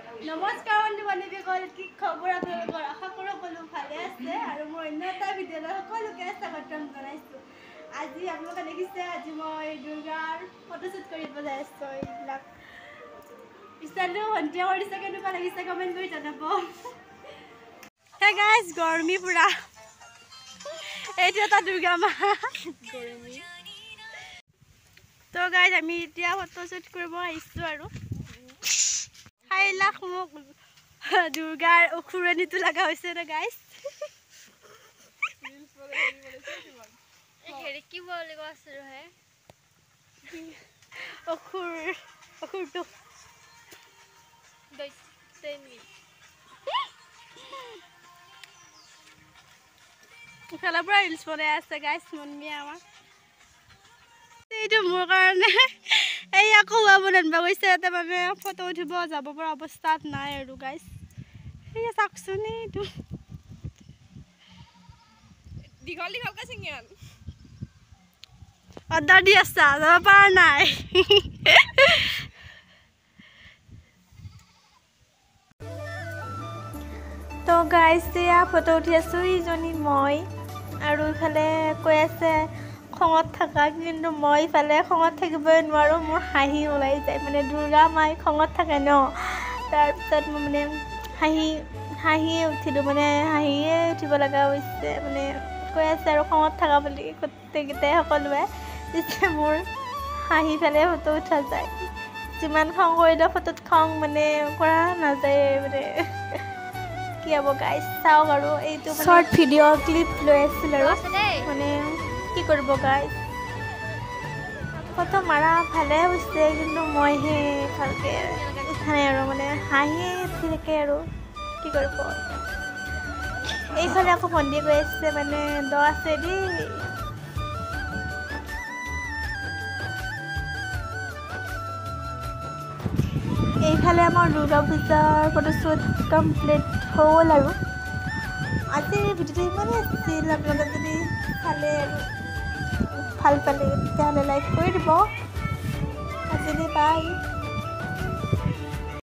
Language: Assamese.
নমস্কাৰ বন্ধু-বান্ধৱীসকল, কি খবৰ আপোনালোকৰ? আশা কৰোঁ সকলো ভালে আছে আৰু মই অন্য এটা ভিডিঅ'লৈ সকলোকে স্বাগতম জনাইছোঁ। আজি আপোনালোকে দেখিছে, আজি মই দুৰ্গাৰ ফটোশ্বুট কৰিব যাই আছোঁ। এইবিলাক পিছালো ভণ্টিয়ে কৰিছে, কেনেকুৱা লাগিছে কমেণ্ট কৰি জনাব। হে গাইজ, গৰমি পুৰা। এইটো এটা দুৰ্গা মা গৰমি। তো গাইজ, আমি এতিয়া ফটোশ্বুট কৰিব আহিছোঁ আৰু খাইলাখ মোক দুৰ্গাৰ অসুৰণিটো লগা হৈছে ন গাইজ। কি বলে আছে হে অসুৰটো ইফালৰ পৰা ৰিলচ বনাই আছে গাইজ মনমিয়ে আমাৰ। এইটো মোৰ কাৰণে এই আকৌ বনাব গৈছে, ইয়াতে মানে ফটো উঠিব যাব পৰা অৱস্থাত নাই আৰু গাইজ। সেই চাওকচোন, এইটো দীঘল দীঘলকে চিঙিয়ান অৰ্ডাৰ দি আছা, যাব পৰা নাই। তো গাইজ, এয়া ফটো উঠি আছোঁ ইজনী মই, আৰু ইফালে কৈ আছে খঙত থাকা, কিন্তু মই ইফালে খঙত থাকিবই নোৱাৰোঁ, মোৰ হাঁহি ওলাই যায়। মানে দুৰ্গা মাই খঙত থাকে ন, তাৰপিছত মই মানে হাঁহিয়ে উঠিলোঁ, মানে হাঁহিয়ে উঠিব লগা হৈছে। মানে কৈ আছে আৰু খঙত থাকা বুলি গোটেইকেইটাই সকলোৱে, পিছে মোৰ হাঁহি ফালে ফটো উঠা যায়। যিমান খং কৰিলেও ফটোত খং মানে কৰা নাযায়। মানে কি হ'ব গাইজ, চাওক আৰু এইটো শ্বৰ্ট ভিডিঅ' ক্লিপ লৈ আছিল আৰু মানে কি কৰিব গাইজ, ফটো মাৰা ভালে হৈছে, কিন্তু মইহে ভালকৈ উঠা নাই আৰু মানে হাঁহিয়ে উঠি থাকে আৰু কি কৰিব। এইফালে আকৌ ভণ্টি গৈ আছে, মানে দ আছে দেই। এইফালে আমাৰ দুৰ্গা পূজাৰ ফটোশ্বুট কমপ্লিট হ'ল আৰু আজিৰ ভিডিঅ'টো ইমানেই আছিল। আপোনালোকে যদি ভাল পালে তেতিয়াহ'লে লাইক কৰি দিব। আজিলৈ বাই।